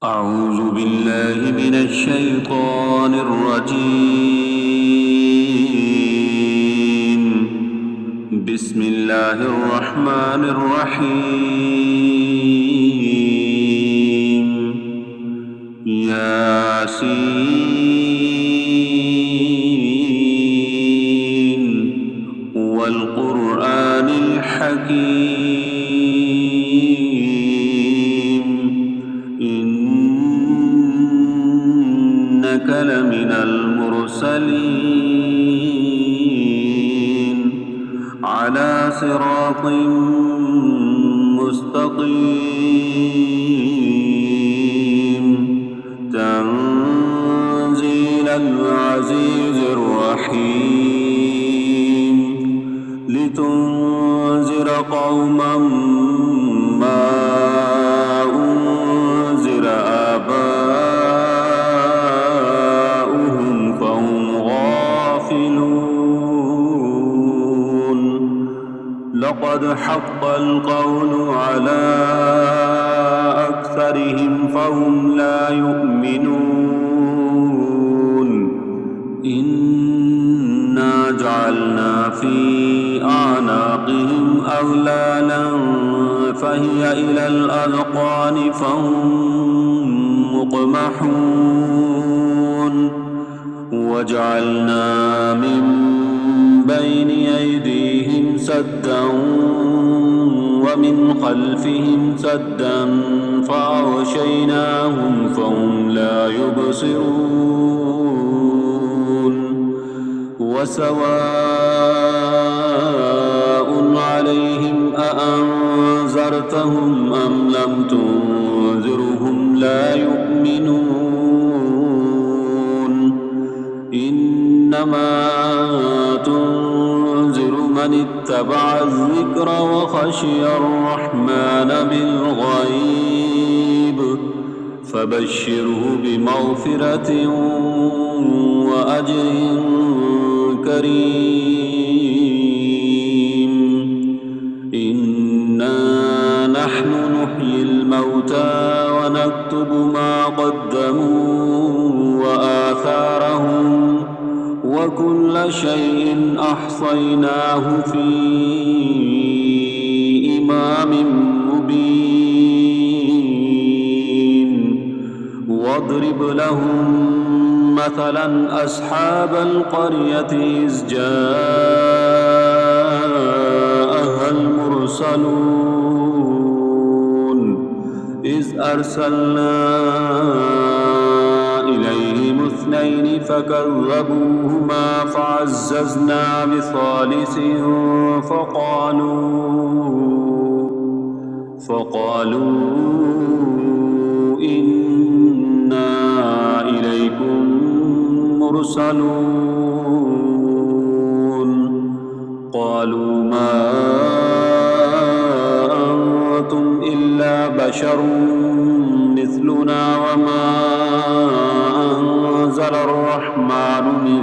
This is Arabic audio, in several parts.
أعوذ بالله من الشيطان الرجيم. بسم الله الرحمن الرحيم. ياسين والقرآن الحكيم إنك لمن المرسلين على صراط مستقيم تنزيل العزيز الرحيم لتنذر قوما ما أنذر آباؤهم فهم غافلون لقد حق القول على أكثرهم فهم لا يؤمنون إنا جعلنا في أعناقهم أغلالا فهي إلى الأذقان فهم مقمحون وجعلنا من بين أيديهم سدا ومن خلفهم سدا فأغشيناهم فهم لا يبصرون وسواء عليهم أأنذرتهم أم لم تنذرهم لا يؤمنون إنما تنذر من اتبع الذكر وخشي الرحمن بالغيب فبشره بمغفرة وأجر كريم إنا نحن نحيي الموتى ونكتب ما قدموا وآثارهم وكل شيء أحصيناه في إمام مبين واضرب لهم مثلا أصحاب القرية إذ جاءها المرسلون إذ أرسلنا إليهم اثنين فكذبوهما فعززنا بثالث فقالوا إنا إليكم مرسلون قالوا ما أنتم إلا بشر مثلنا وما أنزل الرحمن من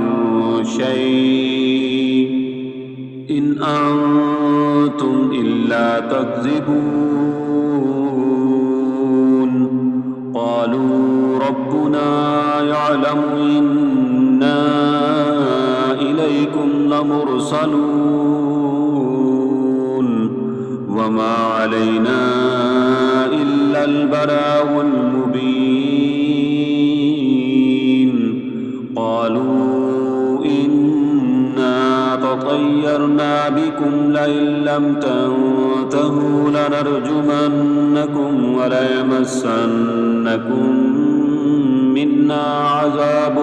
شيء إن أنتم إلا تكذبون قالوا ربنا يعلم إنا إليكم لمرسلون وما علينا إلا البلاغ المبين قالوا إنا تطيرنا بكم لئن لم تنتهوا لنرجمنكم وليمسنكم منا عذاب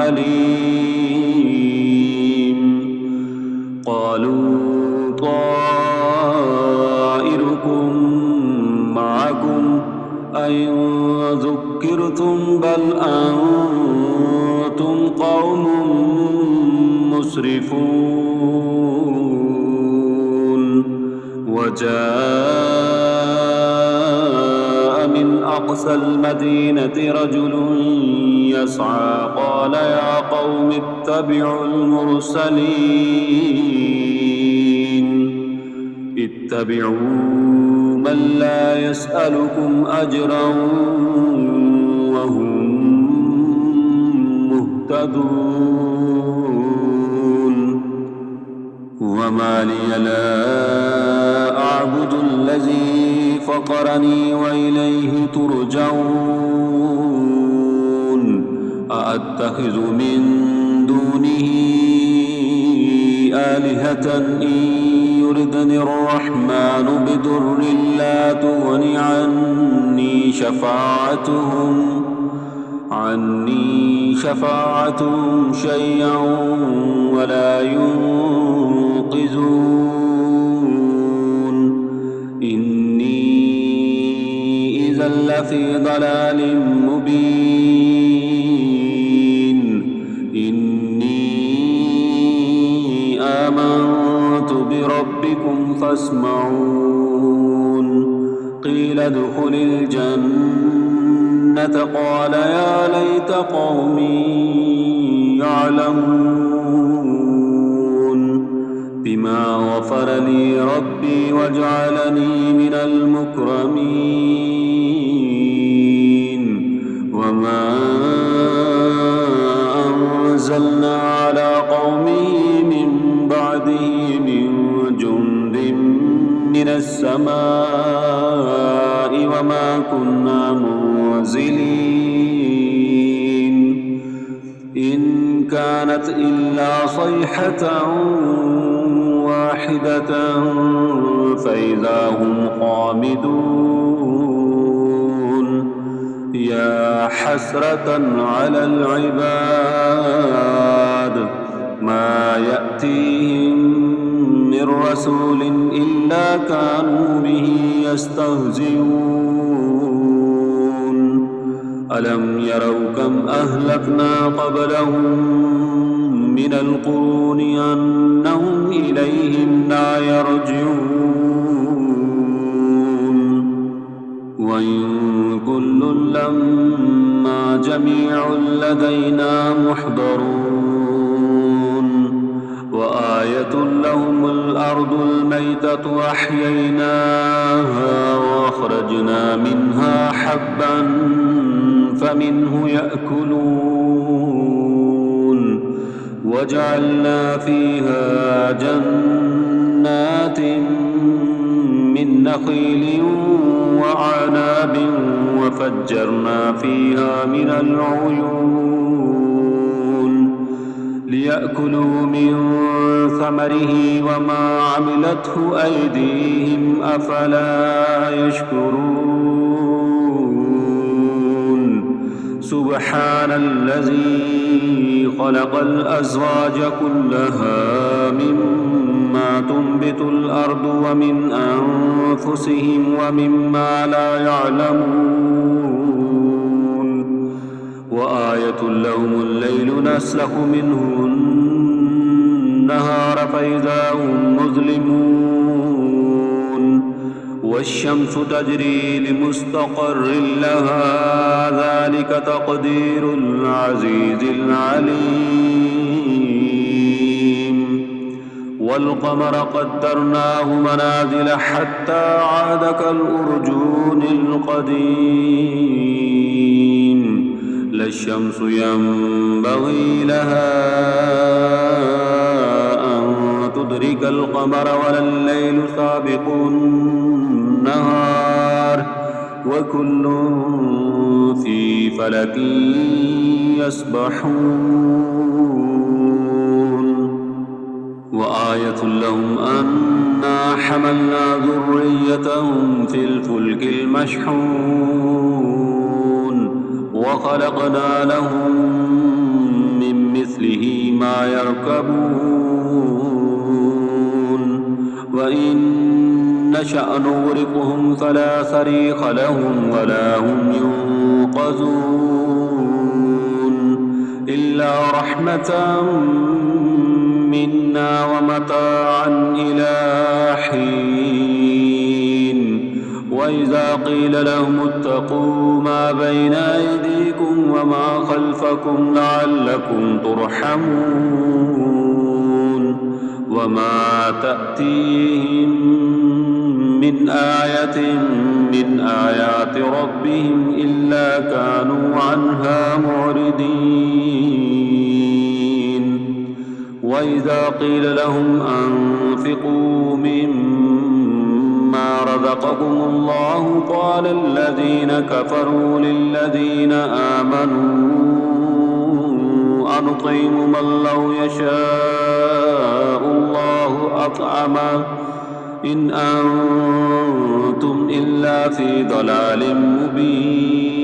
أليم قالوا طائركم معكم أئن ذكرتم بل أنتم قوم مسرفون وجاء من أقصى المدينة رجل يسعى قال يا قوم اتبعوا المرسلين اتبعوا من لا يسألكم أجرا لي لا أعبد الذي فطرني وإليه ترجعون أأتخذ من دونه آلهة إن يردني الرحمن بضر لا تغن عني شفاعتهم شيئا ولا ينقذون إني إذا لفي ضلال مبين إني آمنت بربكم فاسمعون قيل ادخل الجنة قال يا ليت قومي يعلمون بما غفر لي ربي وجعلني من المكرمين وما أنزلنا على قومه من بعده من جند من السماء وما كنا منزلين إن كانت إلا صيحة واحدة فإذا هم خامدون يا حسرة على العباد ما يأتيهم من رسول إلا كانوا به يستهزئون ألم يروا كم أهلكنا قبلهم من القرون أنهم إليهم لا يرجعون وإن كل لما جميع لدينا محضرون وآية لهم الأرض الميتة أحييناها وأخرجنا منها حبا فمنه يأكلون وجعلنا فيها جنات من نخيل وعناب وفجرنا فيها من العيون ليأكلوا من ثمره وما عملته أيديهم أفلا يشكرون سبحان الذي خلق الأزواج كلها مما تنبت الأرض ومن أنفسهم ومما لا يعلمون وآية لهم الليل نسلخ منه النهار فإذا هم مظلمون والشمس تجري لمستقر لها ذلك تقدير العزيز العليم والقمر قدرناه منازل حتى عاد كالأرجون القديم لا الشمس ينبغي لها أن تدرك القمر ولا الليل سابق النهار وكل في فلك يسبحون وآية لهم أنا حملنا ذريتهم في الفلك المشحون وخلقنا لهم من مثله ما يركبون وإن نشأ نغرقهم فلا صريخ لهم ولا هم ينقذون إلا رحمة منا ومتاعا إلى حين وإذا قيل لهم اتقوا ما بين أيديكم وما خلفكم لعلكم ترحمون وما تأتيهم من آية من آيات ربهم إلا كانوا عنها معرضين وإذا قيل لهم أنفقوا مما رزقكم الله قال الذين كفروا للذين آمنوا أنطعم من لو يشاء الله أطعمه إن أنتم إلا في ضلال مبين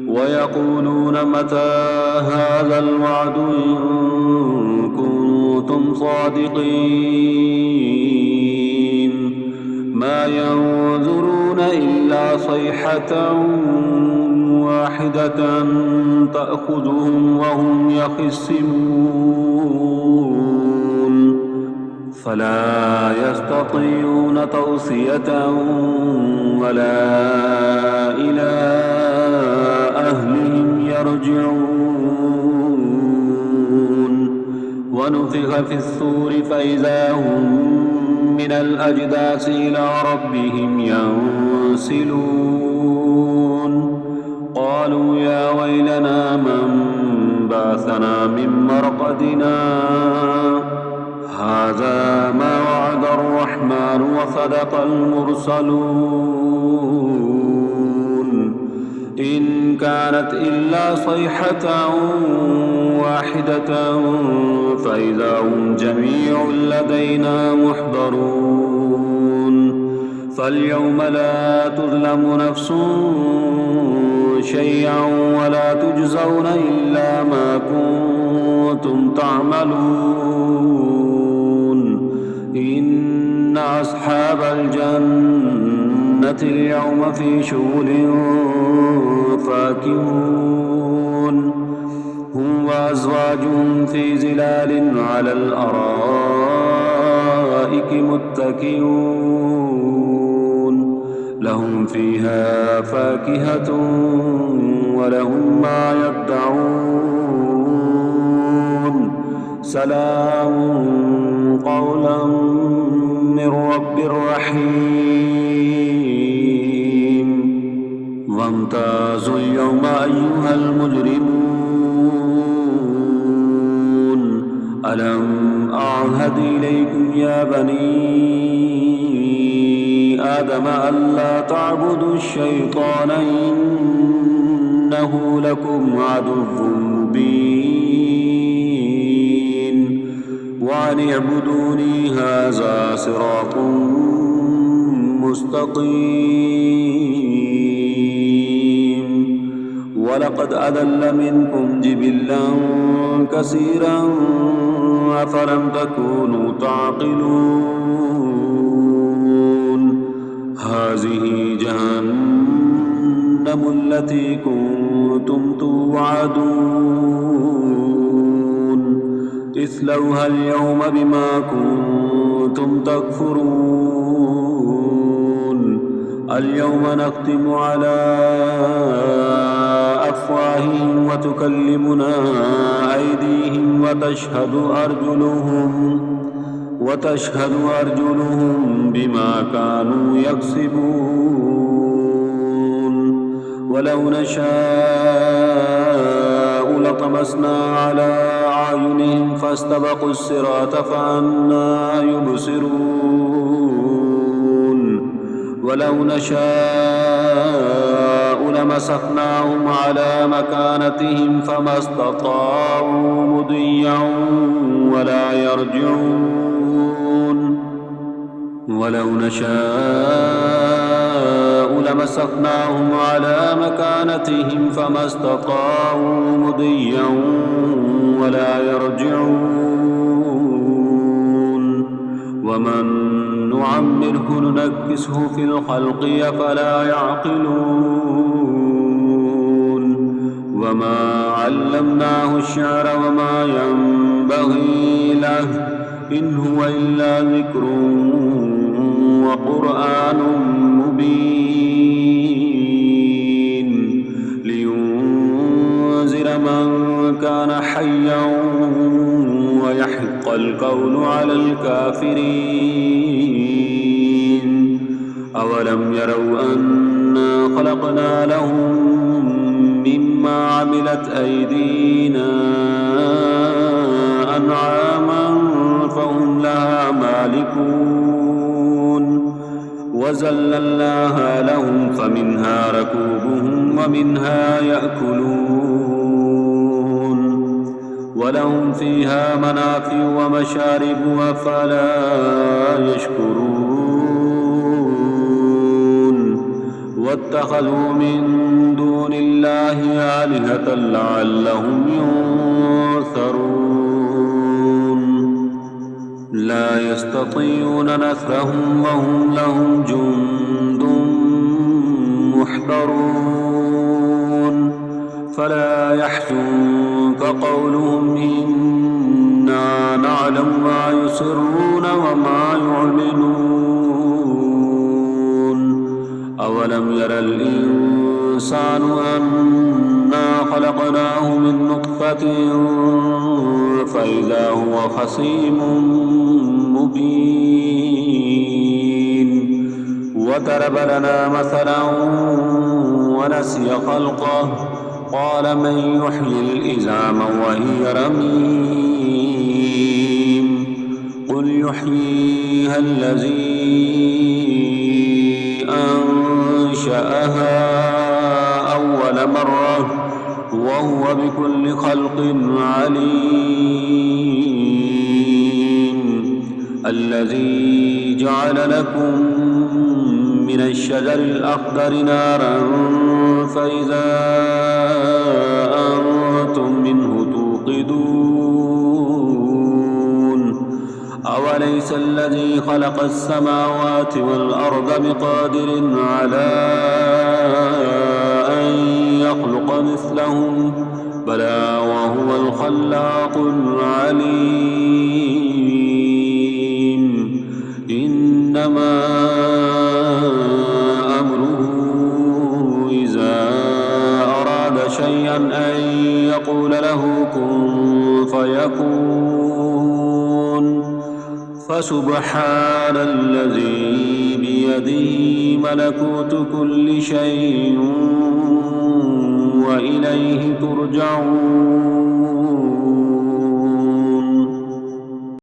ويقولون متى هذا الوعد إن كنتم صادقين ما ينظرون إلا صيحة واحدة تأخذهم وهم يخصمون فلا يستطيعون توصية ولا إلى أهلهم يرجعون ونفخ في الصور فإذا هم من الأجداث إلى ربهم ينسلون قالوا يا ويلنا من بعثنا من مرقدنا هذا ما وعد الرحمن وصدق المرسلون إن كانت إلا صيحة واحدة فإذا هم جميع لدينا محضرون فاليوم لا تظلم نفس شيئا ولا تجزون إلا ما كنتم تعملون إن أصحاب الجنة اليوم في شغل فاكهون هم وأزواجهم في ظلال على الأرائك متكئون لهم فيها فاكهة ولهم ما يدعون سلام قولا من رب رحيم وامتازوا اليوم أيها المجرمون ألم أعهد إليكم يا بني آدم ألا تعبدوا الشيطان إنه لكم عدو مبين وأن اعبدوني هذا صراط مستقيم ولقد أضل منكم جبلا كثيرا أفلم تكونوا تعقلون هذه جهنم التي كنتم توعدون اصلوها اليوم بما كنتم تكفرون اليوم نختم على أفواههم وتكلمنا أيديهم وتشهد أرجلهم بما كانوا يكسبون ولو نشاء لطمسنا على أعينهم فاستبقوا الصراط فأنى يبصرون ولو نشاء لمسخناهم على مكانتهم فما استطاعوا مضيا ولا يرجعون ولو نشاء لمسخناهم على مكانتهم فما استطاعوا مضيا ولا يرجعون ومن نعمره ننكسه في الخلق أفلا يعقلون وما علمناه الشعر وما ينبغي له إن هو إلا ذكر وقرآن مبين لينذر من كان حيا ويحق القول على الكافرين أولم يروا أنا خلقنا لهم مما عملت أيدينا وَذَلَّلْنَاهَا لَهُمْ فَمِنْهَا رَكُوبُهُمْ وَمِنْهَا يَأْكُلُونَ وَلَهُمْ فِيهَا مَنَافِعُ وَمَشَارِبُ أَفَلَا يَشْكُرُونَ وَاتَّخَذُوا مِن دُونِ اللَّهِ آلِهَةً لَّعَلَّهُمْ يُنصَرُونَ لَا يَسْتَطِيعُونَ نَصْرَهُمْ وَهُمْ لَهُمْ جُندٌ مُّحْضَرُونَ فَلَا يَحْزُنكَ قَوْلُهُمْ إِنَّا نَعْلَمُ مَا يُسِرُّونَ وَمَا يُعْلِنُونَ أَوَلَمْ يَرَ الْإِنسَانُ أَنَّا خَلَقْنَاهُ مِن نُّطْفَةٍ فَإِذَا هُوَ خَصِيمٌ مُّبِينٌ وَضَرَبَ لَنَا مَثَلًا وَنَسِيَ خَلْقَهُ قَالَ مَن يُحْيِي الْعِظَامَ وَهِيَ رَمِيمٌ قُلْ يُحْيِيهَا الَّذِي أَنشَأَهَا أَوَّلَ مَرَّةٍ وَهُوَ بِكُلِّ خَلْقٍ عَلِيمٌ الَّذِي جَعَلَ لَكُم مِّنَ الشَّجَرِ الْأَخْضَرِ نَارًا فَإِذَا أَنتُم مِّنْهُ تُوقِدُونَ أَوَلَيْسَ الَّذِي خَلَقَ السَّمَاوَاتِ وَالْأَرْضَ بِقَادِرٍ عَلَىٰ أَن يَخْلُقَ مِثْلَهُم بَلَىٰ وَهُوَ الْخَلَّاقُ الْعَلِيمُ إِنَّمَا أَمْرُهُ إِذَا أَرَادَ شَيْئًا أَن يَقُولَ لَهُ كُن فَيَكُونُ فَسُبْحَانَ الَّذِي بِيَدِهِ مَلَكُوتُ كُلِّ شَيْءٍ وَإِلَيْهِ تُرْجَعُونَ